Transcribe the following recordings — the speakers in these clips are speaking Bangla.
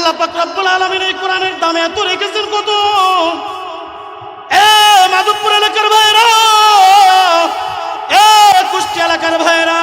আল্লাহ পাক রব্বুল আলামিন এই কোরআনের দামে এত রেখেছেন কত। এ মাধবপুর এলাকার ভাইরা, এ কুষ্টিয়া এলাকার ভাইরা,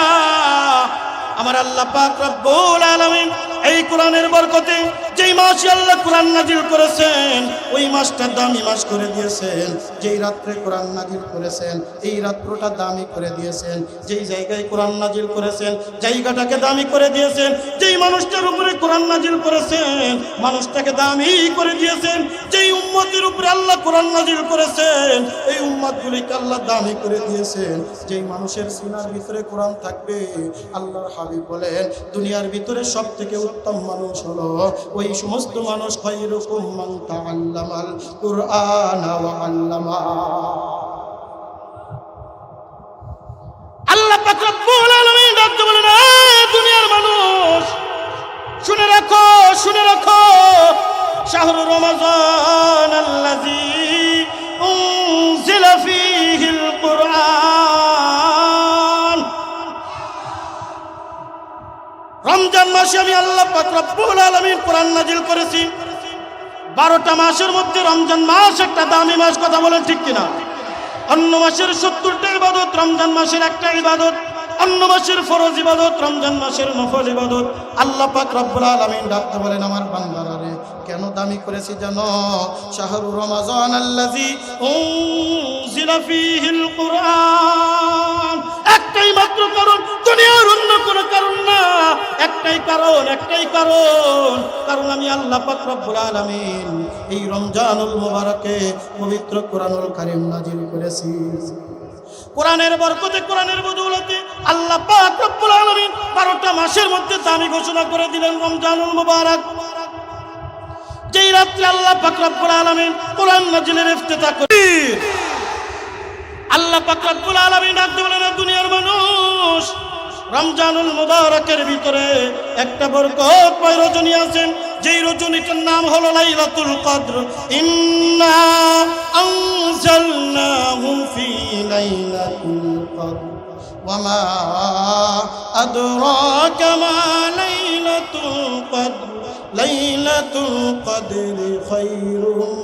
আমার আল্লাহ পাক রব্বুল আলামিন এই কোরআনের বরকতে যেই মাসে আল্লাহ কোরআন নাজিল করেছেন ওই মাসটা দামি মাস করে দিয়েছেন। যেই রাত্রে কোরআন নাজিল করেছেন এই রাত্রটা দামি করে দিয়েছেন। যেই জায়গায় কোরআন নাজিল করেছেন জায়গাটাকে দামি করে দিয়েছেন। যেই মানুষটার উপরে কোরআন নাজিল করেছেন মানুষটাকে দামি করে দিয়েছেন। যেই উম্মতের উপরে আল্লাহ কোরআন নাজিল করেছেন এই উম্মতগুলিকে আল্লাহ দামি করে দিয়েছেন। যেই মানুষের সিনার ভিতরে কোরআন থাকবে আল্লাহর হাবিব বলেন দুনিয়ার ভিতরে সবথেকে উত্তম মানুষ হলো ওই সমস্ত মানুষ খায়রুকুম মান তাআল্লামাল কুরআনা ওয়া আল্লামা। আল্লাহ পাক রব্বুল আলামিন ডাকতে বলেন দুনিয়ার মানুষ শুনে রাখো, শুনে রাখো, শাহরু রমাজান আল্লাযী উনজিলা ফীহিল কুরআন। রমজান মাসে আমি আল্লাহ পাক রব্বুল আলামিন কোরআন নাজিল করেছি। 12টা মাসের মধ্যে রমজান মাস একটা দামি মাস, কথা বলেন ঠিক কিনা? অন্য মাসের 70টা ইবাদত, রমজান মাসের একটা ইবাদত। অন্য মাসের ফরজ ইবাদত, রমজান মাসের নফল ইবাদত। আল্লাহ পাক রব্বুল আলামিন ডাকতে বলেন আমার বান্দারা রে কেন দামি করেছি জানো? শাহরু রমাজান আল্লাযী উনজিলা ফীহিল কুরআন। একটাই মাত্র কারণ, দুনিয়ার অন্য কোনো কারণ না। একটাই কারণ, একটাই কারণ, কারণ আমি আল্লাহ পাক রব্বুল আলামিন এই রমজানুল মুবারকে পবিত্র কোরআনুল কারীম নাজিল করেছি। কোরআনের বরকতে, কোরআনের বদৌলতে আল্লাহ পাক রব্বুল আলামিন 12টা মাসের মধ্যে দামি ঘোষণা করে দিলেন রমজানুল মুবারক। যেই রাত্রে আল্লাহ পাক রব্বুল আলামিন কোরআন নাজিলের ইফতিতাহ করে আল্লাহ পাক রব্বুল আলামিন ডাকতে বলেন দুনিয়ার মানুষ রমজানুল মুবারকের ভিতরে একটা বরকতময় রজনী আছে। যেই রজনীটার নাম হলো লাইলাতুল কদর। ইন্না আনজালনাহু ফি লাইলাতুল কদর ওয়া মা আদরাকা মা লাইলাতুল কদর লাইলাতুল কদরি খায়রুম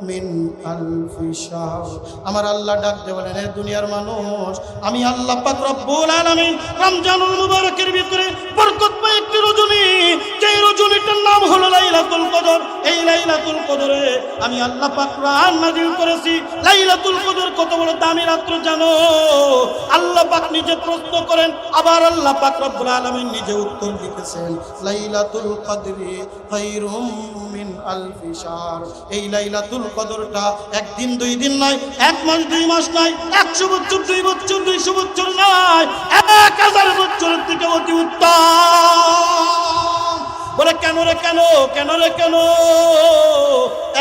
মিন আলফি শাহর। আমার আল্লাহ ডাকতে বলেন এ দুনিয়ার মানুষ আমি আল্লাহ পাক রব্বুল আলামিন রমজানুল মুবারকের ভিতরে বরকতময় একটি রজনী, যেই রজনীটার নাম হলো লাইলাতুল কদর। এই লাইলাতুল কদরে আমি আল্লাহ পাক কোরআন নাযিল করেছি। লাইলাতুল কদর কত বড় দামি রাত্র জানো? আল্লাহ পাক নিজে প্রশ্ন করেন, আবার আল্লাহ পাক রব্বুল আলামিন নিজে উত্তর দিতেছেন লাইলাতুল কদরি খায়রুম মিন আলফি শাহর। এই লাইলাতুল কদরটা একদিন 2 দিন নয়, 1 মাস 2 মাস নয়, 100 বছর 2 বছর 200 বছর নয়, 1000 বছরের থেকে অতি উত্তম। বলে কেন রে কেন, কেন রে কেন?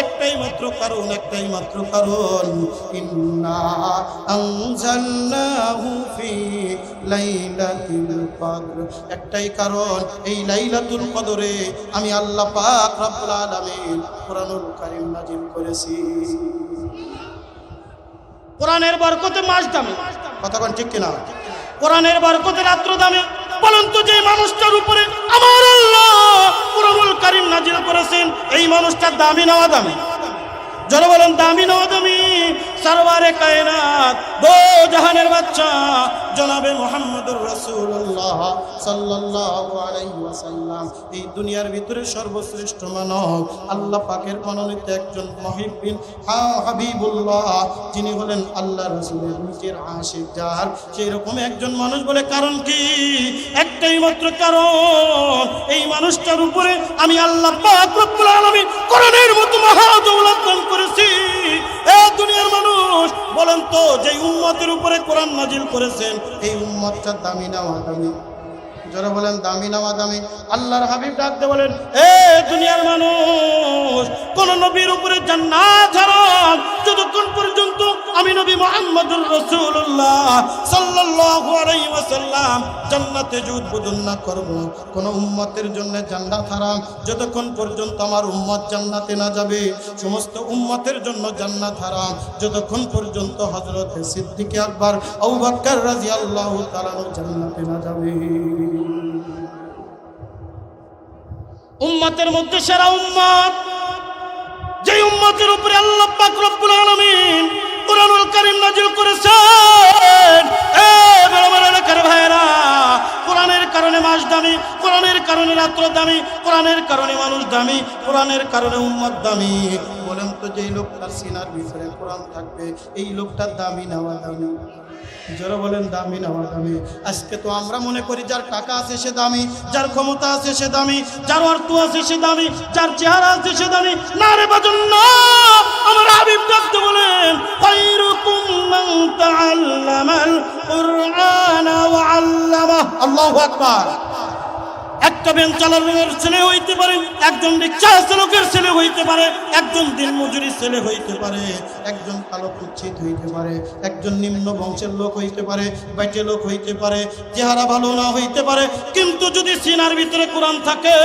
একটাই মাত্র কারণ, একটাই মাত্র কারণ। ইন্না আনজালনাহু ফি লাইলাতুল কদর। একটাই কারণ, এই লাইলাতুল কদরে আমি আল্লাহ পাক রব্বুল আলামিন কোরআনুল কারীম নাযিল করেছি। কোরআনের বরকতে মাস দামি, কথা কোন ঠিক কিনা? কোরআনের বরকতে রাত্র দামি। বলেন তো যে মানুষটার উপরে আমার আল্লাহ কোরআনুল কারীম নাযিল করেছেন এই মানুষটা দামি না দামি? যারা বলেন দামি না দামি? সরওয়ারে কায়নাত দো জাহানের বাদশা জনাবে মুহাম্মদুর রাসূলুল্লাহ সাল্লাল্লাহু আলাইহি ওয়াসাল্লাম এই দুনিয়ার ভিতরে সর্বশ্রেষ্ঠ মানব, আল্লাহ পাকের মনোনীত একজন মুহিব্বিন হাবিবুল্লাহ, যিনি হলেন আল্লাহ রাসূলের নিজের আশিক, যার সেই রকম একজন মানুষ। বলে কারণ কি? একটাই মাত্র কারণ, এই মানুষটার উপরে আমি আল্লাহ পাক রব্বুল আলামিন কোরআনের মতো মহা দৌলত দান করেছি। এ দুনিয়ার মানুষ বলেন তো যে উম্মতের উপরে কোরআন নাযিল করেছেন এই উম্মতটা দামি না দামি? যারা বলেন দামি না দামি? আল্লাহর হাবিব ডাকতে বলেন এ দুনিয়ার মানুষ কোন নবীর উপরে জান্নাত হারাম যতক্ষণ পর্যন্ত আমি নবী মুহাম্মদুর রাসূলুল্লাহ সাল্লাল্লাহু আলাইহি ওয়াসাল্লাম জান্নাতে উদ্বোধন না করব। কোন উম্মতের জন্য জান্নাত হারাম যতক্ষণ পর্যন্ত আমার উম্মত জান্নাতে না যাবে। সমস্ত উম্মতের জন্য জান্নাত হারাম যতক্ষণ পর্যন্ত হযরত সিদ্দিক আকবর আবু বকর রাদিয়াল্লাহু তাআলা জান্নাতে না যাবে। উম্মতের মধ্যে সেরা উম্মত, যে উম্মতের উপরে আল্লাহ পাক রব্বুল আলামিন কুরআনুল কারীম নাযিল করেছেন। এ বড় এলাকার ভাইরা, কোরআনের কারণে মাস দামি, কোরআনের কারণে রাত্র দামি, কোরআনের কারণে মানুষ দামি, কোরআনের কারণে উম্মত দামি। বলেন তো, যেই লোকটার সিনার ভিতরে কোরআন থাকবে এই লোকটার দামি নেওয়া দামি। যারা বলেন দামি নেওয়া দামি। আজকে তো আমরা মনে করি যার টাকা আছে সে দামি, যার ক্ষমতা আছে সে দামি, যার অর্থ আছে সে দামি, যার চেহারা আছে সে দামি। না রে বাজন, না। আমার হাবিব ডাকতে বলেন, খায়রুকুম মান তাআল্লামাল কুরআনা ওয়া আল্লামাহু। আল্লাহু আকবার। একটা বেঞ্চ চালানোর ছেলে হইতে পারে, একজন রিক্সা চালকের ছেলে হইতে পারে, একজন দিনমজুরির ছেলে হইতে পারে, একজন কালো কুচ্ছিত হইতে পারে, একজন নিম্ন বংশের লোক হইতে পারে, বাইটে লোক হইতে পারে, চেহারা ভালো না হইতে পারে, কিন্তু যদি সিনার ভিতরে কোরআন থাকে,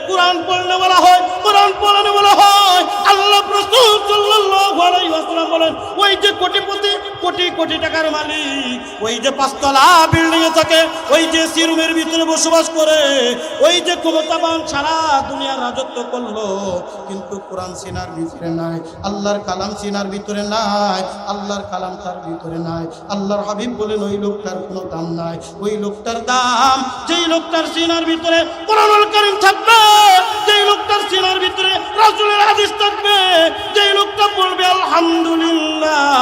কোরআন পড়লে বলা হয়, কোরআন পড়ানো বলা হয়। আল্লাহ রাসূল সাল্লাল্লাহু আলাইহি ওয়াসাল্লাম বলেন, ওই যে কোটিপতি, কোটি কোটি টাকার মালিক, ওই যে পাঁচতলা বিল্ডিং এ থাকে, ওই যে এসি রুমের ভিতরে বসবাস করে, ওই যে ক্ষমতাবান সারা দুনিয়ার রাজত্ব করলো, কিন্তু কোরআন সিনার ভিতরে নাই, আল্লাহর কালাম সিনার ভিতরে নাই, আল্লাহর কালাম তার ভিতরে নাই। আল্লাহর হাবিব বলেন, ওই লোকটার কোনো দাম নাই। ওই লোকটার দাম, যেই লোকটার সিনার ভিতরে কোরআনুল কারীম থাকবে, যেই লোকটার সিনার ভিতরে রাসূলের হাদিস থাকবে, যেই লোকটা বলবে আলহামদুলিল্লাহি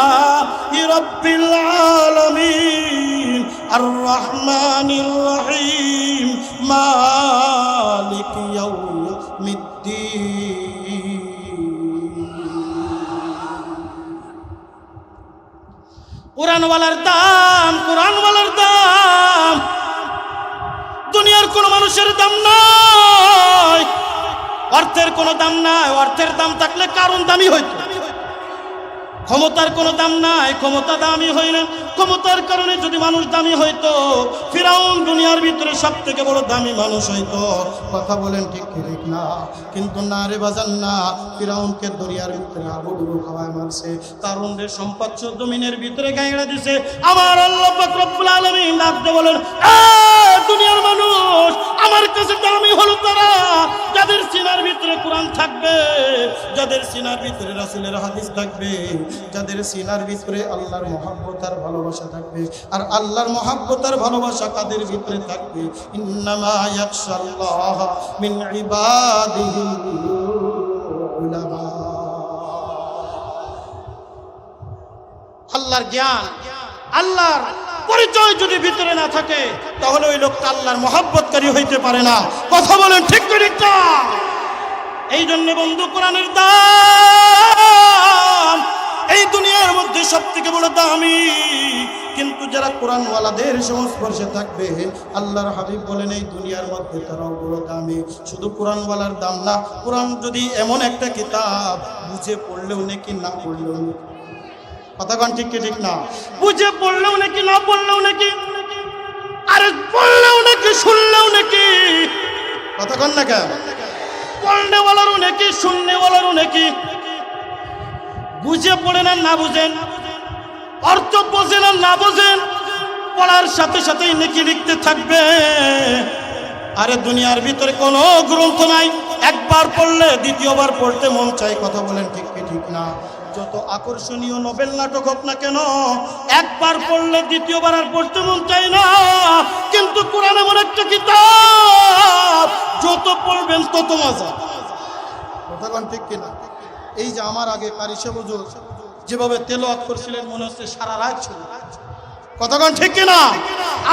রাব্বিল আলামিন আর রহমানির রহিম মালিক ইয়াউমিদ্দিন। কোরআনওয়ালার দাম, কোরআনওয়ালার দাম দুনিয়ার কোন মানুষের দাম নাই, অর্থের কোনো দাম নাই। অর্থের দাম থাকলে কারণ দামি হইতো। ক্ষমতার কোনো দাম নাই, ক্ষমতা দামি হয় না। ক্ষমতার কারণে যদি মানুষ দামি হইতো, ফিরাউন দুনিয়ার ভিতরে সব থেকে বড় দামি মানুষ হইতো। কথা বলেন ঠিক ঠিক না? কিন্তু না রে বাজান, না। ফিরাউনকে দরিয়ার ভিতরে আবুডুবু খাওয়ায় মারছে, কারণের সম্পদ জমিনের ভিতরে গাইড়া দিছে। আমার আল্লাহ পাক রব্বুল আলামিন ডাকতে বলেন, দুনিয়ার মানুষ, আমার কাছে দামি হলো তারা যাদের সিনার ভিতরে কোরআন থাকবে, যাদের সিনার ভিতরে রাসূলের হাদিস থাকবে, যাদের সিনার ভিতরে আল্লাহর মহব্বত আর ভালোবাসা থাকবে। আর আল্লাহর মহব্বত আর ভালোবাসা কাদের ভিতরে থাকবে? ইন্নামা ইয়াখশাল্লাহ মিন ইবাদিহিল উলামা। আল্লাহর জ্ঞান, আল্লাহর পরিচয় যদি ভিতরে না থাকে, তাহলে ওই লোকটা আল্লাহর মহব্বতকারী হইতে পারে না। কথা বলেন ঠিক করে না? এই জন্য বন্ধু, কোরআনের দাম এই দুনিয়ার মধ্যে সব থেকে বড় দামি। কিন্তু যারা কোরআনওয়ালাদের সংস্পর্শে থাকবে, আল্লাহর হাবিব বলেন, এই দুনিয়ার মধ্যে তারাও বড় দামি। শুধু কোরআনওয়ালার দাম না, কোরআন যদি এমন একটা কিতাব, বুঝে পড়লেও নাকি না পড়লেও নাকি, কথা কন ঠিক কি ঠিক না? বুঝে পড়লেও নাকি, না পড়লেও নাকি, আরে পড়লেও নাকি, শুনলেও নাকি, কথা কন না কেন? পড়নেওয়ালারও নাকি, শুননেওয়ালারও নাকি। বুঝে পড়েন আর না বুঝেন, অর্থ বোঝেন আর না বোঝেন, পড়ার সাথে সাথেই নেকি লিখতে থাকবে। আরে দুনিয়ার ভিতরে কোনো গ্রন্থ নাই, একবার পড়লে দ্বিতীয়বার পড়তে মন চাই। কথা বলেন ঠিক কি ঠিক না? যত আকর্ষণীয় নোবেল নাটক হোক না কেন, একবার পড়লে দ্বিতীয়বার আর পড়তে মন চায় না। কিন্তু কোরআন এমন একটা কিতাব, যত পড়বেন তত মজা। কথা বলেন ঠিক কিনা? এই যে আমার আগে কারি সাহেব হুজুর যেভাবে তেলাওয়াত করছিলেন, মনে হচ্ছে সারা রাত ছিল। কথা বলেন ঠিক কিনা?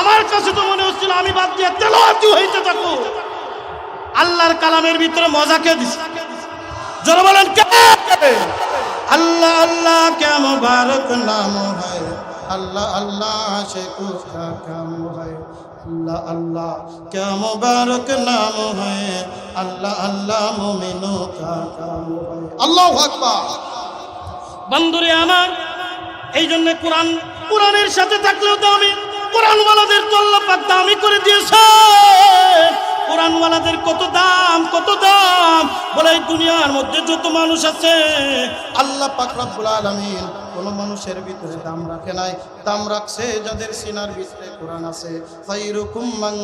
আমার কাছে তো মনে হচ্ছিল আমি বাদ দিয়ে তেলাওয়াতই হইতে থাকো। আল্লাহর কালামের ভিতরে মজা কে দিছে? জোরে বলেন কে? अल्लाह अल्लाह क्या मुबारक नाम है, अल्लाह अल्लाह आशिकों का काम है, अल्लाह अल्लाह क्या मुबारक नाम है, अल्लाह अल्लाह मोमिनों का काम है। अल्लाहु আকবার। বন্ধুরে আমার, এই জন্য কোরআন, কোরআনের সাথে থাকলেও দামি। কোরআনওয়ালাদের তো আল্লাহ পাক দামি করে দিয়েছে। কোরআনওয়ালাদের কত দাম, কত দাম। বলে এই দুনিয়ার মধ্যে যত মানুষ আছে আল্লাহ পাক রব্বুল আলামিন কোন মানুষের ভিতরে দাম রাখে নাই, দাম রাখছে যাদের সিনার ভিতরে কোরআন আছে। খায়রুকুম মান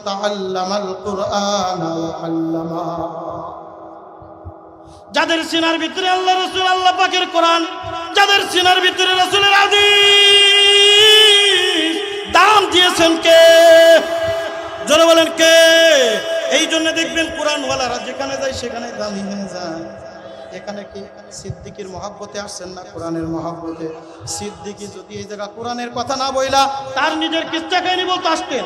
তাআল্লামাল কুরআনা ওয়া আল্লামা, যাদের সিনার ভিতরে আল্লাহ রাসূল আল্লাহ পাকের কোরআন, যাদের সিনার ভিতরে রাসূলের হাদিস, দাম দিয়েছেন কে? জোরে বলেন কে? এই জন্য দেখবেন কোরআনওয়ালারা যেখানে যায় সেখানে দামি হয়ে যায়। এখানে কি সিদ্দিকীর মহব্বতে আসছেন না কোরআনের মহব্বতে? সিদ্দিকী যদি এই জায়গা কোরআনের কথা না বইলা তার নিজের কিচ্ছা কাহিনী বলতে আসতেন,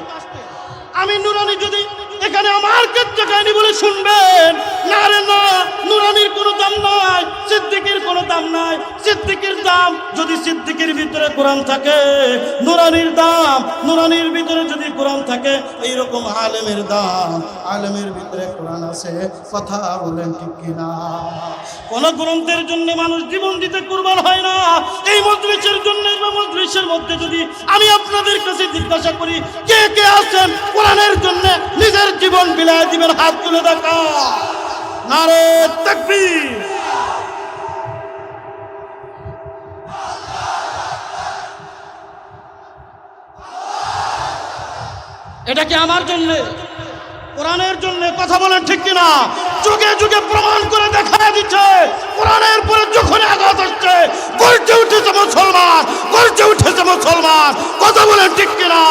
আমি নুরানি যদি এখানে আমার কিচ্ছা কাহিনী বলে শুনবেন না রে না, নুরানির কোনো দাম নাই, সিদ্দিকীর কোনো দাম নাই। সিদ্দিকীর দাম যদি সিদ্দিকীর ভিতরে কোরআন থাকে, নুরানির দাম নুরানির ভিতরে যদি কোরআন থাকে, এইরকম আলেমের দাম আলেমের ভিতরে কোরআন আছে। কথা বলেন ঠিক কিনা? কোন গ্রন্থের জন্য মানুষ জীবন দিতে কুরবান হয় না। এই মজলিসের জন্য বা মজলিসের মধ্যে যদি আমি আপনাদের কাছে জিজ্ঞাসা করি কে কে আছেন কোরআনের জন্য নিজের জীবন বিলায় দিবেন, হাত তুলে দেখা। নারে তাকবীর। এটা কি আমার জন্য? কোরআনের জন্য। কথা বলেন ঠিক কিনা? যুগে যুগে প্রমাণ করে দেখা দিচ্ছে কোরআনের পরে যখন আঘাত আসছে গর্জে উঠেছে মুসলমান, গর্জে উঠেছে মুসলমান। কথা বলেন ঠিক কিনা?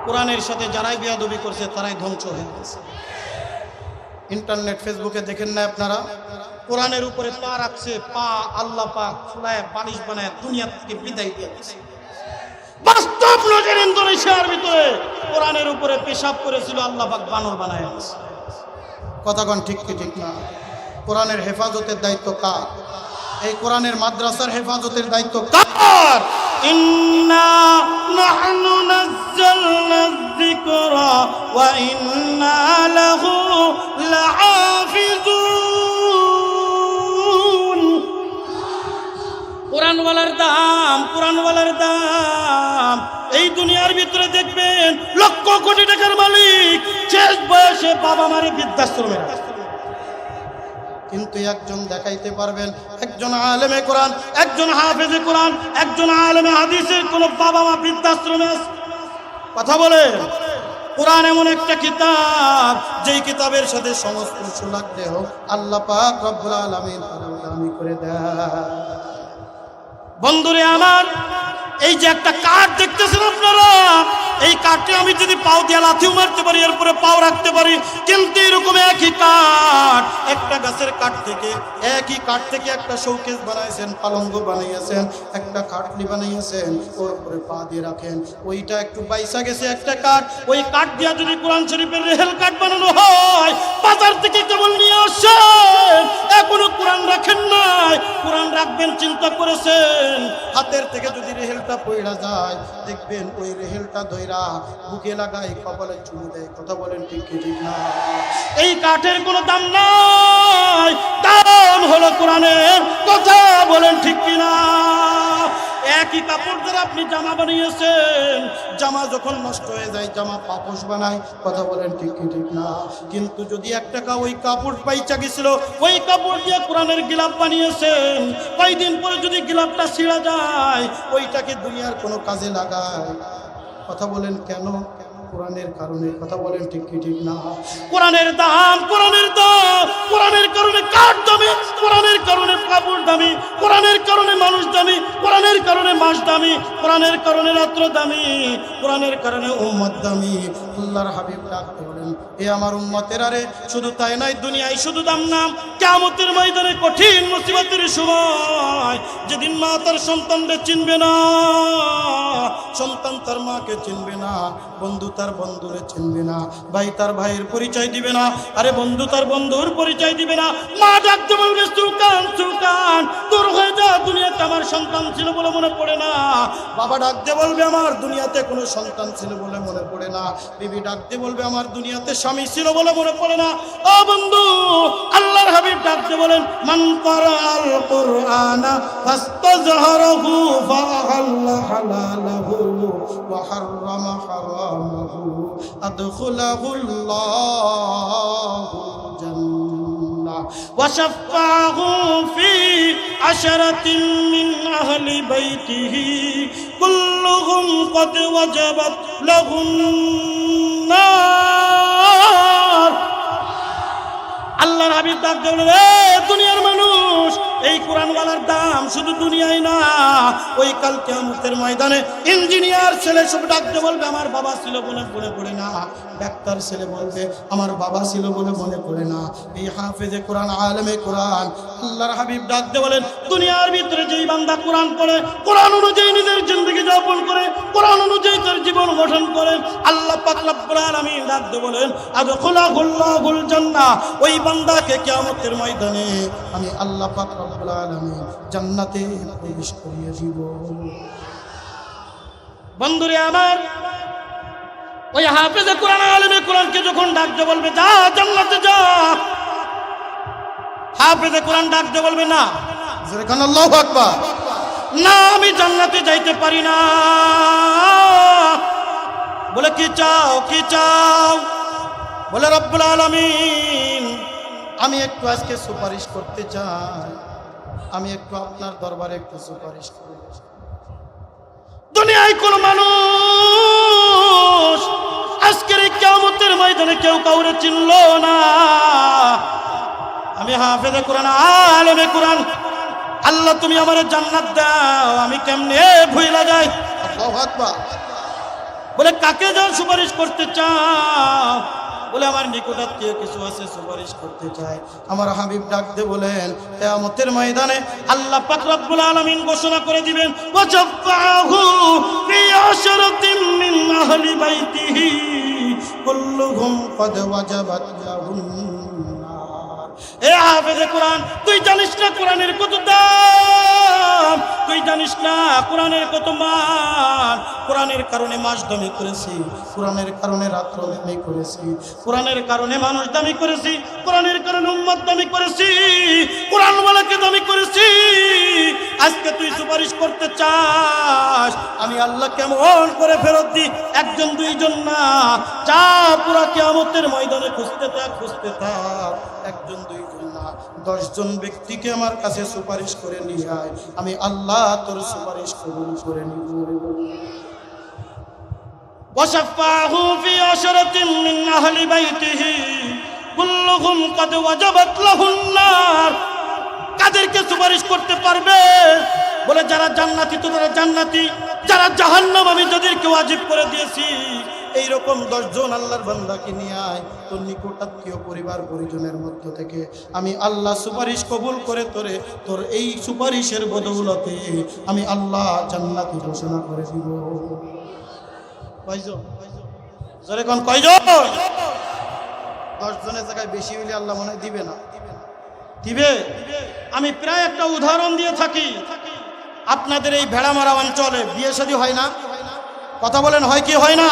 কোরআনের সাথে যারাই বেয়াদবি করছে তারাই ধ্বংস হয়ে গেছে। ইন্টারনেট ফেসবুকে দেখেন না আপনারা, কোরআনের উপরে পা রাখছে, পা আল্লাহ পাক ফুলায় বালিশ বানায় দুনিয়া থেকে বিদায় দিয়ে দিয়েছে। বাস্তব নজর ইন্দোনেশিয়ার ভিতরে কোরআনের উপরে পেশাব করেছিল, আল্লাহ পাক বানর বানায় দিয়েছে। কথা কোন ঠিক কি ঠিক না? কোরআনের হেফাজতের দায়িত্ব কার? এই কোরআনের মাদ্রাসার হেফাজতের দায়িত্ব কার? ইন্না নাহনু নাযালনা যিকরা ওয়া ইন্না লাহু লাহাফিজুন। কোরআনওয়ালার দাম, কোরআনওয়ালার দাম। এই দুনিয়ার ভিতরে দেখবেন লক্ষ কোটি টাকার মালিক শেষ বয়সে বাবা মারে বৃদ্ধাশ্রমে, কিন্তু একজন দেখাইতে পারবেন একজন আলেমে কোরআন, একজন হাফেজে কোরআন, একজন আলেমে হাদিসের কোন বাবা মা বৃদ্ধাশ্রমে আছে? কথা বলেন। কোরআন এমন একটা কিতাব যেই কিতাবের সাথে সমস্ত সুলাক দেহ আল্লাহ পাক রব্বুল আলামিন দামি করে দেয়। বন্ধুরে আমার, এই যে একটা কাঠ দেখতেছেন আপনারা, এই কাঠে আমি যদি পাও দিয়ে লাথিও মারতে পারি, এরপরে পাও রাখতে পারি, কিন্তু এরকম একই কাঠ, একটা গাছের কাঠ থেকে, একই কাঠ থেকে একটা শোকেস বানাইছেন, পালঙ্গ বানাইছেন, একটা খাটলি বানাইছেন, ওর উপরে পা দিয়ে রাখেন। ওইটা একটু বাইসা গেছে একটা কাঠ, ওই কাঠ দিয়া যদি কোরআন শরীফের রেহেল কাঠ বানানো হয়, বাজার থেকে কেবল নিয়ে আসেন, এখনো কোরআন রাখেন নাই, কোরআন রাখবেন চিন্তা করেছেন, হাতের থেকে যদি রেহেলটা পড়া যায় দেখবেন ওই রেহেলটা ধইরা বুকে লাগায়, কপালে চুমু দেয়। কথা বলেন ঠিক কি ঠিক না? এই কাঠের কোনো দাম নাই, দাম হলো কোরআনের। কথা বলেন ঠিক কি না? একই কাপড় দ্বারা আপনি জামা বানিয়েছেন, জামা যখন নষ্ট হয়ে যায় জামা পাপোশ বানায়। কথা বলেন ঠিক কি ঠিক না? কিন্তু যদি এক টাকা ওই কাপড় পাইচা গেছিল, ওই কাপড় দিয়ে কোরআনের গিলাপ বানিয়েছেন, কয়েকদিন পরে যদি গিলাপটা ছিঁড়া যায়, ওইটাকে দুনিয়ার কোনো কাজে লাগায়। কথা বলেন কেন? কোরআনের কারণে। কথা বলেন ঠিক কি ঠিক না? কোরআনের দাম, কোরআনের দাম, কোরআনের কারণে কাঠ দামি, কোরআনের কারণে কাপড় দামি, কোরআনের কারণে মানুষ দামি, কোরআনের কারণে মাস দামি, কোরআনের কারণে রাত্র দামি, কোরআনের কারণে উম্মত দামি। আল্লাহর হাবিব ডাকতে বলেন, এ আমার উম্মতের, আরে শুধু তাই নয়, দুনিয়ায় শুধু দাম না, কিয়ামতের ময়দানে কঠিন মুসিবতের সময় যেদিন মা তার সন্তানকে চিনবে না, সন্তান তার মাকে চিনবে না, বন্ধু তার বন্ধুরে চিনবে না, ভাই তার ভাইয়ের পরিচয় দিবে না, আরে বন্ধু তার বন্ধুর পরিচয় দিবে না। মা ডাকতে বলবে, সুকান সুকান, দূর হয়ে যা, দুনিয়াতে আমার সন্তান ছিল বলে মনে পড়ে না। বাবা ডাকতে বলবে, আমার দুনিয়াতে কোনো সন্তান ছিল বলে মনে পড়ে না। বিবি ডাকতে বলবে, আমার দুনিয়াতে স্বামী ছিল বলে মনে পড়ে না। ও বন্ধু, আল্লাহর হাবিব ডাকতে বলেন, মান ক্বারাআল কুরআনা ফাস্তাযহারাহু ফাআহাল্লা হালালাহু ওয়া হাররামা হারামাহু আদখালাহুল্লাহু وشفعه في 10 من أهل بيته كلهم قد وجبت لهم النار আল্লাহর হাবিব ডাক দিয়ে বলেন, দুনিয়ার মানুষ, এই কোরআনওয়ালার দাম শুধু দুনিয়ায় না, ওই কাল কিয়ামতের ময়দানে ইঞ্জিনিয়ার ছেলে সব ডাক দিয়ে বলবে আমার বাবা ছিল বলে মনে পড়ে না, ডাক্তার ছেলে বলবে আমার বাবা ছিল বলে মনে পড়ে না। এই হাফেজে কোরআন, আলেমে কোরআন, আল্লাহর হাবিব ডাক দিয়ে বলেন, দুনিয়ার ভিতরে যেই বান্দা কোরআন পড়ে, কোরআন অনুযায়ী নিজের জিন্দেগি যাপন করে, কোরআন অনুযায়ী তার জীবন গঠন করে, আল্লাহ পাক রব্বুল আলামিন ডাক দিয়ে বলেন আদখুলাহুল্লাহুল জান্নাহ, ওই বান্দাকে কিয়ামতের ময়দানে আমি আল্লাহ পাক রব্বুল আলামিন জান্নাতে প্রবেশ করিয়ে দিব। বন্ধুরে আমার, ওই হাফেজে কোরআন, আলেমে কোরআনকে যখন ডাক দিয়ে বলবে যা জান্নাতে যা, হাফেজে কোরআন ডাক দিয়ে বলবে না, জোরে কান আল্লাহু আকবার, না আমি জান্নাতে যাইতে পারি না। বলে কি চাও, কি চাও? বলে রব্বুল আলামিন আমি একটু আজকে সুপারিশ করতে চাই, আমি একটু আপনার দরবারে একটু সুপারিশ করব। দুনিয়ায় কোন মানুষ আজকের এই কিয়ামতের ময়দানে কেউ কাউরে চিনল না। আমি হাফেজে কোরআন, আলেমে কোরআন, আল্লাহ তুমি আমারে জান্নাত দাও, আমি কেমনে ভুইলা যাই। আল্লাহু আকবার। বলে কাকে যাও সুপারিশ করতে চাও? বলে আমার নিকটাত্মীয় কিছু আছে, সুপারিশ করতে চাই। আমার হাবিব ডাক দিয়ে বলেন কিয়ামতের ময়দানে আল্লাহ পাক রব্বুল আলামিন ঘোষণা করে দিবেন ওয়াজাফাহু ফি 10 মিন আহলি বাইতিহি কুল্লুহুম কদ ওয়াজাবাত লাহুম নার। এ হাফেজে কোরআন, তুই জানিস না কোরআনের কত দাম, তুই জানিস না কোরআনের কত মান। কোরআনের কারণে মাস দামি করেছি, কোরআনের কারণে রাত্র দামি করেছি, কোরআনের কারণে মানুষ দামি করেছি, কোরআনের কারণে উম্মত দামি করেছি, কোরআনওয়ালাকে দামি করেছি। আজকে তুই সুপারিশ করতে চাস, আমি আল্লাহ কেমন করে ফেরত দিই? একজন দুইজন না, যা পুরা কিয়ামতের ময়দানে খুঁজতে থাক, খুঁজতে থাক। একজন দুইজন না, 10 জন ব্যক্তিকে আমার কাছে সুপারিশ করে নিয়ে আয়, আমি আল্লাহ তোর সুপারিশ কবুল করে নিব। ওয়াশাফাহু ফি 10 মিন আহলি বাইতিহি কুল্লুহুম কদ ওয়াজাবাত লাহুন নার। কাদেরকে সুপারিশ করতে পারবে? বলে যারা জান্নাতি তো তারা জান্নাতি, যারা জাহান্নাম আমি যাদেরকে ওয়াজিব করে দিয়েছি। এইরকম 10 জন আল্লাহর বান্দাকে নিয়ে আয় তোর নিকটাত্মীয় পরিবার পরিজনের মধ্য থেকে, আমি আল্লাহ সুপারিশ কবুল করে তোরে, তোর এই সুপারিশের বদৌলতে আমি আল্লাহ জান্নাতি ঘোষণা করে দিব। কয়জন? জোরে কোন কয়জন? 10 জনের জায়গায় বেশি হইলে আল্লাহ মনে হয় দিবে না, দিবে। আমি প্রায় একটা উদাহরণ দিয়ে থাকি। আপনাদের এই ভেড়ামারা অঞ্চলে বিয়ে শাদী হয় না? কথা বলেন, হয় কি হয় না?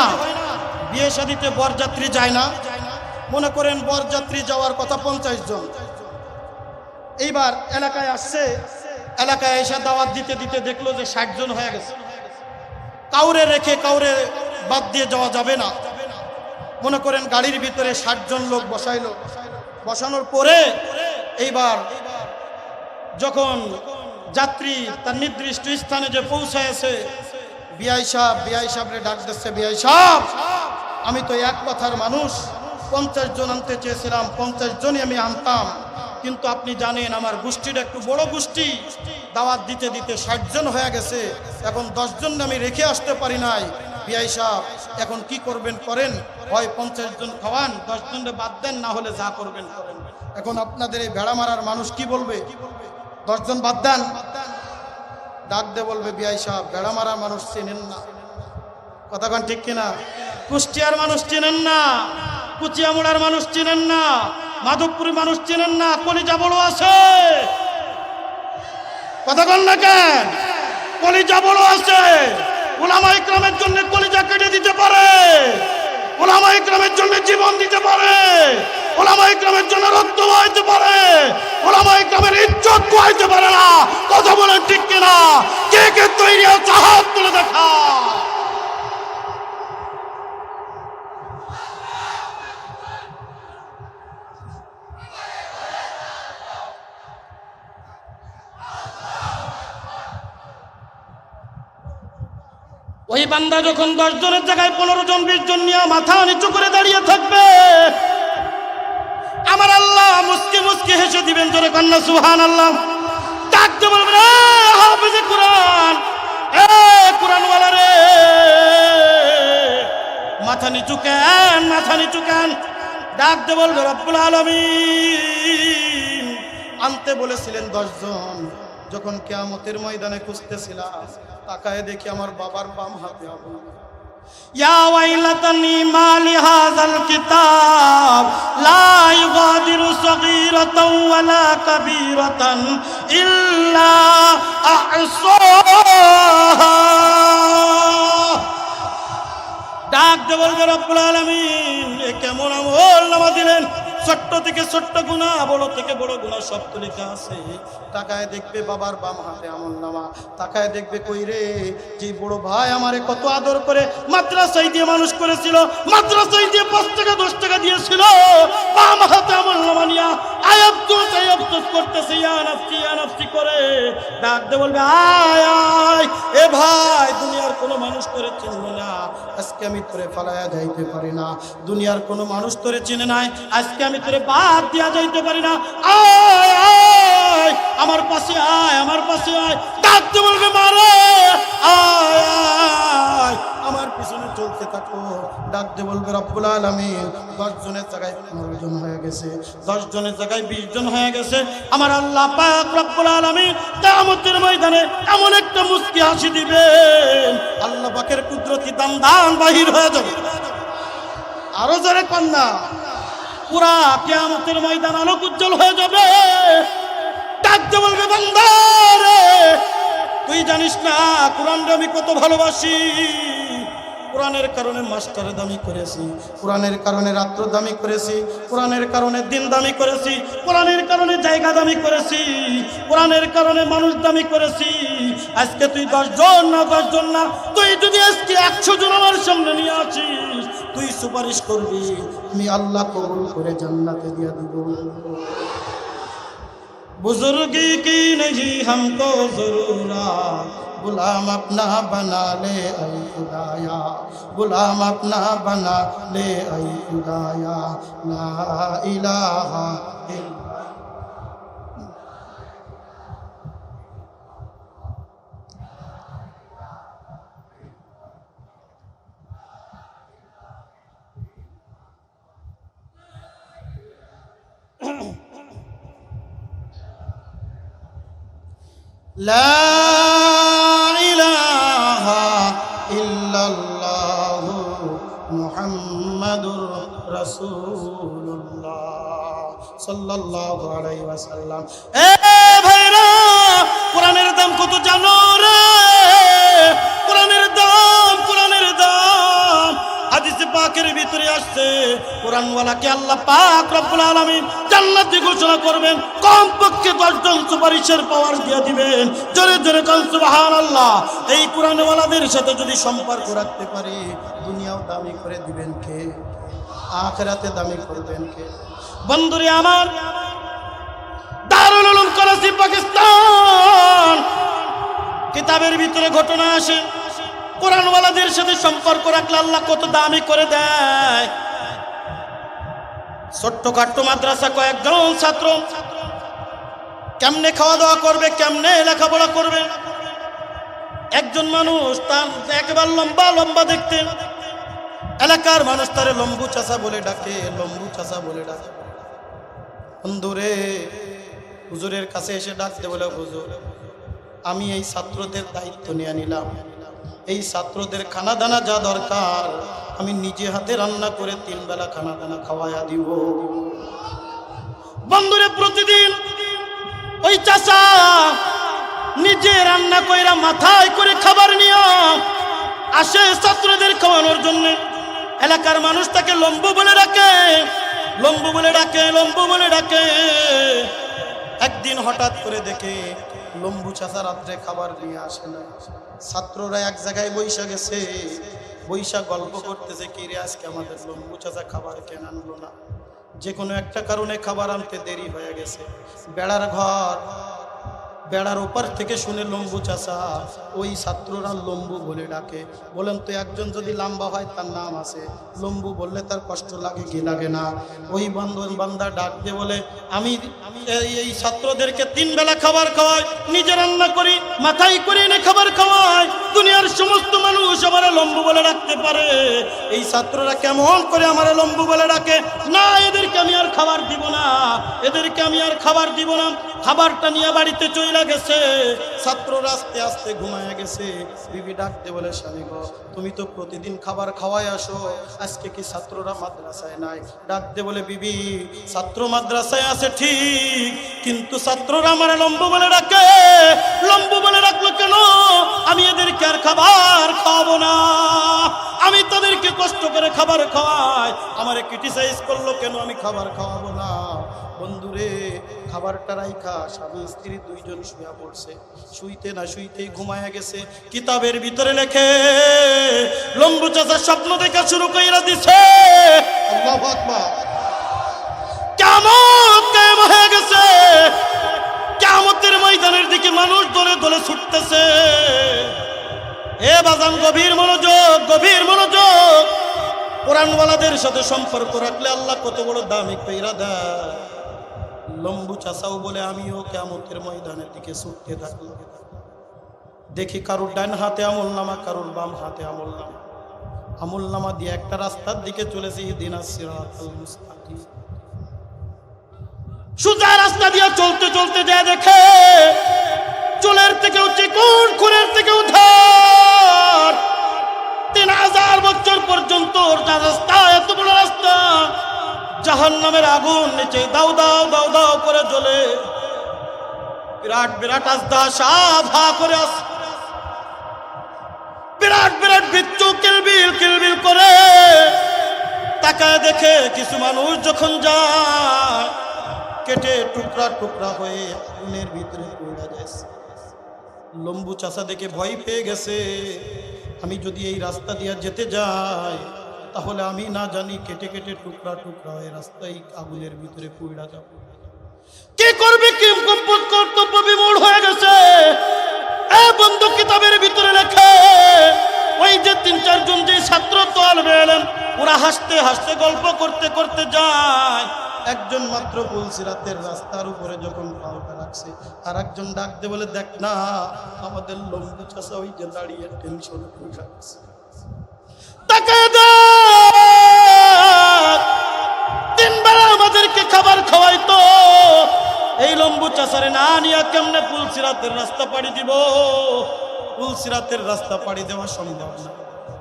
বিয়ে শাদীতে বরযাত্রী যায় না? মনে করেন বরযাত্রী যাওয়ার কথা 50 জন, এইবার এলাকায় আসছে, এলাকায় এসে দাওয়াত দিতে দিতে দেখলো যে 60 জন হয়ে গেছে। কাউরে রেখে কাউরে বাদ দিয়ে যাওয়া যাবে না। মনে করেন গাড়ির ভিতরে 60 জন লোক বসাইলো, বসানোর পরে এইবার যখন যাত্রী তার নির্দিষ্ট স্থানে যে পৌঁছায়ছে, বিআই সাহেবরে ডাক দিচ্ছে, বিআই সাহেব আমি তো এক কথার মানুষ, 50 জন আনতে চেয়েছিলাম, 50 জনই আমি আনতাম, কিন্তু আপনি জানেন আমার গোষ্ঠীটা একটু বড় গোষ্ঠী, দাওয়াত দিতে দিতে 60 জন হয়ে গেছে, এখন 10 জন আমি রেখে আসতে পারি নাই। বিআই সাহেব এখন কি করবেন করেন, হয় 50 জন খাওয়ান, 10 জনকে বাদ দেন, না হলে যা করবেন করেন। এখন আপনাদের এই ভেড়া মারার মানুষ কি বলবে? 10 জন বাদ দেন। ডাক দে বলবে বিআই সাহেব ভেড়া মারার মানুষ চেনেন না। কথা কোন ঠিক কিনা? কুষ্টিয়ার মানুষ চেনেন না, কুচিয়ামুড়ার মানুষ চেনেন না, মাধবপুরের মানুষ চেনেন না, কলিজা বড় আছে। কথা কোন না কেন? কলিজা বড় আছে। উলামা ইকরামের জন্য কলিজা কেটে দিতে পারে, উলামা ইকরামের জন্য জীবন দিতে পারে, উলামা ইকরামের জন্য রক্ত বহাইতে পারে, উলামা ইকরামের ইজ্জত বহাইতে পারে না। কথা বলেন ঠিক কিনা? কে কে তৈরি আছে হাত তুলে দেখা। ওই বান্দা যখন 10 জনের জায়গায় 15 জন 20 জন নিয়ে মাথা নিচু করে দাঁড়িয়ে থাকবে, আমার আল্লাহ মুস্কি মুস্কি হেসে দিবেন। জোরে কান্না সুবহানাল্লাহ। ডাকতে বলবেন, এ হাফেজে কোরআন, এ কোরআনওয়ালা রে, মাথা নিচু কেন, মাথা নিচু কেন? ডাকতে বলবে, রব্বুল আলামিন আনতে বলেছিলেন 10 জন। যখন কিয়ামতের ময়দানে খুঁজতেছিলাম, তাকায় দেখি আমার বাবার বাম হাতে আগুন। ইয়া ওয়াইলাতানি মা লিহাযাল কিতাব লা ইউগাদিরু সগীরাতাও ওয়ালা কাবীরাতান ইল্লা আহসাহা। ডাক দিয়ে বলবে, রব্বুল আলামিন এ কেমন আমল নামা দিলেন? ছোট্ট থেকে ছোট্ট গুনাহ, বড় থেকে বড় গুনাহ সব তো লেখা আছে। তাকায় দেখবে বাবার বাম হাতে আমল নামা। তাকায় দেখবে, কই রে, যে বড় ভাই আমারে কত আদর করে মাদ্রাসায় দিয়ে মানুষ করেছিল, মাদ্রাসায় দিয়ে 5 টাকা 10 টাকা দিয়েছিল, বাম হাতে আমল নামা নিয়া আয়াবতুস করতেছে, ইয়া নাফসি করে। ডাক দিয়ে বলবে, আয় আয়, এ ভাই, দুনিয়ার কোনো মানুষ তোরে চিনল না, আজকে আমি তোরে ফালায়া যাইতে পারি না। দুনিয়ার কোনো মানুষ তোরে চিনে নাই, আজকে আমি তোরে বাদ দিয়া যাইতে পারি না। আয় আয়, আমার পাশে আয়, আমার পাশে আয়। ডাকতে বলবে, মারে, আয় আয়, আমার পিছনে চলতে থাকো। ডাকতে বলবে, রব্বুল আলামিন 10 জনের জায়গায় 15 জন হয়ে গেছে, 10 জনের জায়গায় 20 জন হয়ে গেছে। আমার আল্লাহ পাক রব্বুল আলামিন কিয়ামতের ময়দানে এমন একটা মুস্কি হাসি দিবেন, আল্লাহ পাকের কুদরতি দান বাহির হয়ে যাবে। আরো জোরে কন্যা, পুরা কিয়ামতের ময়দান আলোক উজ্জ্বল হয়ে যাবে। ডাকতে বলবে, বান্দা রে, তুই জানিস না কোরআনটা আমি কত ভালোবাসি। কোরআনের কারণে মাস্টার দামি করেছি, কোরআনের কারণে রাত্র দামি করেছি, কোরআনের কারণে দিন দামি করেছি, কোরআনের কারণে জায়গা দামি করেছি, কোরআনের কারণে মানুষ দামি করেছি। আজকে তুই 10 জন না, 10 জন না, তুই যদি আজকে 100 জন আমার সামনে নিয়ে আসিস, তুই সুপারিশ করবি, আমি আল্লাহ কবুল করে জান্নাতে দিয়ে দিব। बुजुर्गी की नहीं हमको जरूरत, गुलाम अपना बना ले ऐ खुदाया, गुलाम अपना बना ले ऐ खुदाया, ला इलाहा লা ইলাহা ইল্লাল্লাহু মুহাম্মাদুর রাসূলুল্লাহ সাল্লাল্লাহু আলাইহি ওয়াসাল্লাম। এ ভাইরা, কোরআনের দাম কত জানো রে? কোরআনের দাম, কোরআনের দাম হাদিসে পাকের ভিতরে আসছে, কোরআনওয়ালাকে আল্লাহ পাক রব্বুল আলামিন জান্নাতে ঘোষণা করবেন, কমপক্ষে 10 জন সুপারিশের পাওয়ার দিয়ে দিবেন। জোরে জোরে কান সুবহানাল্লাহ। এই কোরআনওয়ালাদের সাথে যদি সম্পর্ক রাখতে পারি, দুনিয়াও দামি করে দিবেন কে, আখিরাতে দামি করবেন কে? বন্ধুরে আমার, দারুল উলুম করাচি পাকিস্তান কিতাবের ভিতরে ঘটনা আসে, কোরআনওয়ালাদের সাথে সম্পর্ক রাখলে আল্লাহ কত দামি করে দেয়। ছোট্টখাট্ট মাদ্রাসা, কয়েকজন ছাত্র কেমনে খাওয়া দাওয়া করবে, কেমনে লেখাপড়া করবে? একজন মানুষ, তার একেবারে লম্বা লম্বা দেখতে, এলাকার মানুষ তারে লম্বু চাচা বলে ডাকে, লম্বু চাচা বলে ডাকে। বন্ধুরে, হুজুরের কাছে এসে ডাকতে বলে, হুজুর, আমি এই ছাত্রদের দায়িত্ব নিয়ে নিলাম, এই ছাত্রদের খানা দানা যা দরকার আমি নিজে হাতে রান্না করে 3 বেলা খানা দানা খাওয়ায়া দিব। বন্ধুরে, প্রতিদিন ওই চাচা নিজে রান্না কইরা মাথায় করে খাবার নিয়ে আসে ছাত্রদের খাওয়ানোর জন্য। এলাকার মানুষ তাকে লম্বু বলে ডাকে, লম্বু বলে ডাকে, লম্বু বলে ডাকে। একদিন হঠাৎ করে দেখে লম্বু চাচা রাত্রে খাবার নিয়ে আসে না। ছাত্ররা এক জায়গায় বৈশা গেছে, বৈশা গল্প করতেছে, কি রে আজকে আমাদের লম্বু চাচা খাবার কেন আনলো না? যে কোনো একটা কারণে খাবার আনতে দেরি হয়ে গেছে। বেড়ার ঘর বেড়ার ওপার থেকে শুনে লম্বু চাচা ওই ছাত্ররা লম্বু বলে ডাকে। বলেন তো একজন যদি লম্বা হয় তার নাম আছে, লম্বু বললে তার কষ্ট লাগে কি লাগে না? ওই বান্দা ডাক দিয়ে বলে আমি এই ছাত্রদেরকে 3 বেলা খাবার খাওয়াই, নিজে রান্না করি, মাথায় করে এনে খাবার খাওয়াই, দুনিয়ার সমস্ত মানুষ আমার লম্বু বলে ডাকতে পারে, এই ছাত্ররা কেমন করে আমার লম্বু বলে ডাকে? না, এদেরকে আমি আর খাবার দিব না, এদেরকে আমি আর খাবার দিব না। খাবারটা নিয়ে বাড়িতে চলে গেছে, ছাত্ররা আস্তে আস্তে ঘুমায় গেছে। বিবি ডাকতে বলে স্বামী গো, তুমি তো প্রতিদিন খাবার খাওয়াই আসো, আজকে কি ছাত্ররা মাদ্রাসায় নাই? ডাকতে বলে বিবি, ছাত্র মাদ্রাসায় আছে ঠিক, কিন্তু ছাত্ররা আমার লম্বু বলে ডাকে। লম্বু বলে ডাকলো কেন? আমি এদেরকে আর খাবার খাওয়াবো না, আমি তাদেরকে কষ্ট করে খাবার খাওয়াই, আমারে ক্রিটিসাইজ করলো কেন? আমি খাবার খাওয়াবো না। বন্ধুরে, খাবারটা রাইখা স্বামী স্ত্রী 2 জন শুয়া পড়ছে, শুইতে না শুইতেই ঘুমায়া গেছে। কিতাবের ভিতরে লেখে লম্বু চাচা স্বপ্ন দেখা শুরু কইরা দিছে, আল্লাহু আকবার, কিয়ামত কায়েম হয়ে গেছে, কিয়ামতের ময়দানের দিকে মানুষ দলে দলে ছুটতেছে। এ বাজান, গভীর মনোযোগ, গভীর মনোযোগ। কোরআনওয়ালাদের সাথে সম্পর্ক রাখলে আল্লাহ কত বড় দামি কইরা দেয়। লম্বু চাচাও বলে আমিও কিয়ামতের ময়দানের দিকে ছুটতে থাকলাম। দেখি কারোর ডান হাতে আমল নামা, কারোর বাম হাতে আমল নামা, আমল নামা দিয়ে একটা রাস্তার দিকে চলেছি, ইহদিনাস সিরাতাল মুস্তাকিম। সোজা রাস্তা দিয়ে চলতে চলতে যায় দেখে চুলের থেকেও চিকন, খুরের থেকেও ধার, 3000 বছর পর্যন্ত রাস্তা, এত বড় রাস্তা, জাহান্নামের আগুন নিচে দাও দাও দাও দাও করে জ্বলে, বিরাট বিরাট আস্তা সাফা করে আসে, বিরাট বিরাট বিচ্ছু কিলবিল কিলবিল করে। তাকায় দেখে কিছু মানুষ যখন যায় কেটে টুকরা টুকরা হয়ে আগুনের ভিতরে পড়ে যাচ্ছে। লম্বু চাচা দেখে ভয় পেয়ে গেছে, আমি যদি এই রাস্তা দিয়ে যেতে যাই তাহলে আমি না জানি কেটে কেটে টুকরা টুকরা হয়ে রাস্তায় আগুনের ভিতরে পড়ে যাব। কি করবে, কি কর্তব্য বিমূঢ় হয়ে গেছে। এ বন্ধু, কিতাবের ভিতরে লেখে ওই যে 3-4 জন যে ছাত্র তলবে এলেন, ওরা হাসতে হাসতে গল্প করতে করতে যায়। একজন মাত্র পুলসিরাতের রাস্তার উপরে যখন পাওটা রাখছে, আর একজন ডাকতে বলে, দেখ না আমাদের লম্বু চাচা ওই যে দাঁড়িয়ে টেনশন করে রাখছে, তাকায় দেখ 3 বেলা আমাদেরকে খাবার খাওয়াইতো, এই লম্বু চাচারে না নিয়ে কেমনে পুলসিরাতের রাস্তা পাড়ি দিব? পুলসিরাতের রাস্তা পাড়ি দেওয়া সম্ভব না।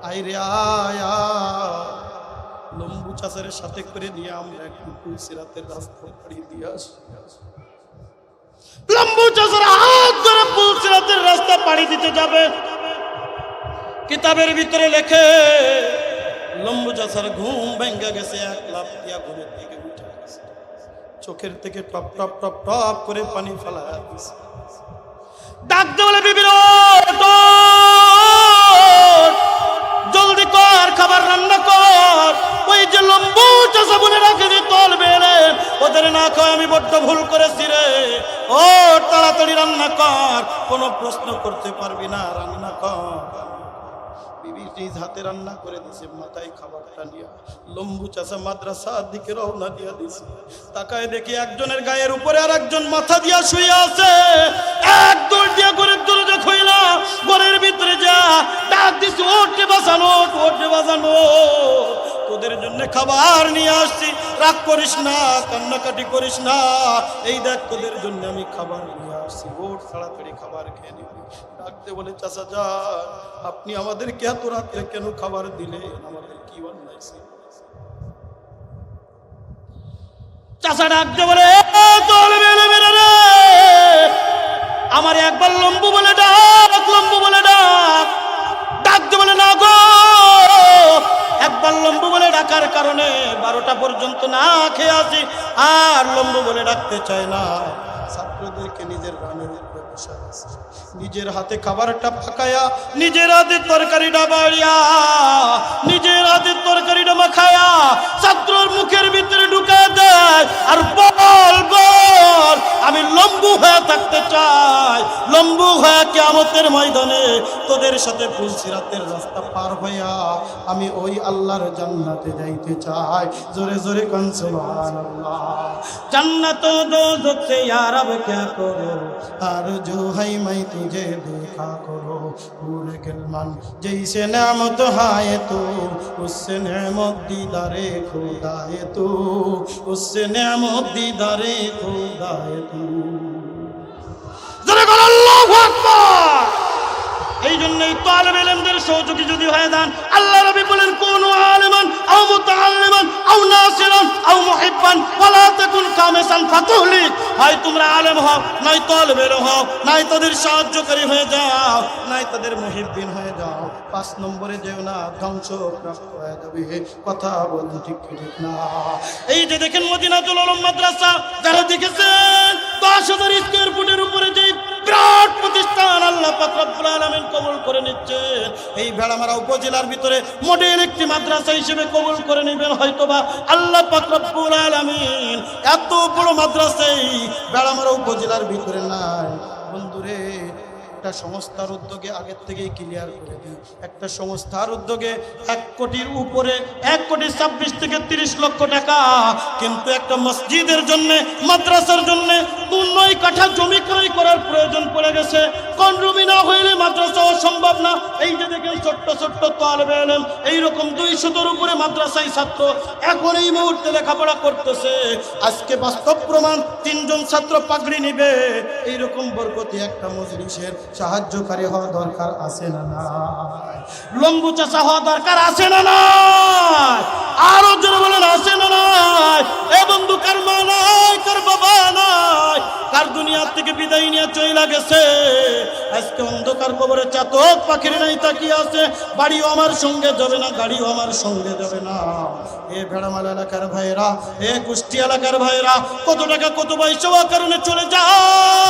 আইরে আয়া, লম্বু চাচারের সাথে করে নিয়ে আমরা একটু পুলসিরাতের রাস্তা পাড়ি দিয়ে আসি। লম্বু চাচার হাত ধরে পুলসিরাতের রাস্তা পাড়ি দিতে যাবে। কিতাবের ভিতরে লেখে লম্বু চাচার ঘুম ভেঙে গেছে, 1 লাফ দিয়া ঘুমের থেকে উঠে গেছে, চোখের থেকে টপ টপ টপ টপ করে পানি ফেলা দিছে। ডাকতে বলে, বিবি জলদি কর, খাবার রান্না কর। ওই যে লম্বু চাচা বলে রাখে যে তল বেড়ে ওদের না খাওয়া আমি বড্ড ভুল করেছি রে, ও তাড়াতাড়ি রান্না কর, কোনো প্রশ্ন করতে পারবি না, রান্না কর। বিবি নিজ হাতে রান্না করে দিছে, মাথায় খাবারটা নিয়ে লম্বু চাচা মাদ্রাসার দিকে রওনা দিয়া দিছে। তাকায় দেখি একজনের গায়ের উপরে আর একজন মাথা দিয়া শুয়ে আছে। এক দৌড় দিয়া ঘরের দরজা খুইলা ঘরের ভিতরে যা ডাক দিছে, ওঠে বাঁচানো, ওঠে বাঁচানো, তোদের জন্য খাবার নিয়ে আসছি, রাগ করিস না, কান্নাকাটি করিস না, এই দেখ তোদের জন্য আমি খাবার নিয়ে আসছি, ওঠ তাড়াতাড়ি খাবার খেয়ে নিবি। ডাকতে বলে, চাচা যা, আপনি আমাদেরকে এত রাত্রে কেন খাবার দিলেন, আমাদের কি অন্যায় ছিল? চাচা ডাকতে বলে, আমার একবার লম্বু বলে ডাক, লম্বু বলে ডাক। ডাকতে বলে, না গো, একবার লম্বু বলে ডাকার কারণে 12টা পর্যন্ত না খেয়ে আসি, আর লম্বু বলে ডাকতে চায় না। ছাত্রদেরকে নিজের রানের উপরে বসা আছে, নিজের হাতে খাবারটা পাকায়া, নিজের হাতে তরকারিটা বাড়িয়া, নিজের হাতে তরকারিটা মাখায়া ছাত্রর মুখের ভিতরে ঢুকায় দেয়, আর বল বল আমি লম্বু হয়ে থাকতে চাই, লম্বু হয়ে কিয়ামতের ময়দানে তোদের সাথে পুলসিরাতের রাস্তা পার হইয়া আমি ওই আল্লাহর জান্নাতে যাইতে চাই। জোরে জোরে কোন সুবহানাল্লাহ। জান্নাত ও দোজখ से यार अब क्या करो, आरज़ू है मैं तुझे देखा करो। पूरे गिलमन जैसे नेमत है तो उससे नेमत दीदारे खुदा है तू, उससे नेमत दीदारे खुदा है तू। जरा करो अल्लाहु আকবার। এই জন্যই তালেব ইলমদের সহযোগী যদি হয়ে যান, আল্লাহ নবী বলেন কোন আলিমান আও মুতাআল্লিমান আও নাসিরান আও মুহিব্বান ওয়ালা তাকুন কামিসান ফাতুহলিক। হয় তোমরা আলেম হও, নাই তালেব ইলম হও, নাই তাদের সাহায্যকারী হয়ে যাও, নাই তাদের মুহিব্বিন হয়ে যাও। 5 নম্বরে যেও না, ধ্বংসপ্রাপ্ত হয়ে যাবে। কথা বলুন ঠিক কি ঠিক না? এই যে দেখেন মদিনাতুল উলুম মাদ্রাসা, যারা দেখেছেন 10,000 স্কয়ার ফুটের উপরে যে বিরাট প্রতিষ্ঠান আল্লাহ পাক রব্বুল আলামিন কবুল করে নিচ্ছে, এই ভেড়ামারা উপজেলার ভিতরে মডেল একটি মাদ্রাসা হিসেবে কবুল করে নেবেন হয়তোবা আল্লাহ পাক রব্বুল আলামিন। এত বড় মাদ্রাসা এই ভেড়ামারা উপজেলার ভিতরে নাই। বন্ধুরে, একটা সংস্থার উদ্যোগে আগের থেকেই ক্লিয়ার করে দিই, একটা সংস্থার উদ্যোগে 1 কোটির উপরে 1,26,00,000 থেকে 30 লক্ষ টাকা, কিন্তু একটা মসজিদের জন্য মাদ্রাসার জন্য 9 কাঠা জমি ক্রয় করার প্রয়োজন পড়ে গেছে। কোন জমি না হইলে মাদ্রাসা সম্ভব না। এই যে দেখেন ছোট্ট ছোট্ট তালেবে ইলম, এইরকম 200-র উপরে মাদ্রাসায় ছাত্র এখন এই মুহূর্তে লেখাপড়া করতেছে। আজকে বাস্তব প্রমাণ 3 জন ছাত্র পাগড়ি নিবে। এইরকম বরকতি একটা মজলিসের সাহায্যকারী হওয়া দরকার আছে না নাই? লম্বু চাচা হওয়া দরকার আছে না নাই? আরো জোরে বলেন আছে না নাই? এ বন্ধু, কার মা নাই, কার বাবা নাই, কার দুনিয়ার থেকে বিদায় নিয়ে চলে গেছে, আজকে অন্ধকার কবরে চাতক পাখির নাই তাকিয়ে আছে। বাড়িও আমার সঙ্গে যাবে না, গাড়িও আমার সঙ্গে যাবে না। এ ভেড়ামাল এলাকার ভাইরা, এ কুষ্টি এলাকার ভাইরা, কত টাকা কত পয়সা কারণে চলে যায়।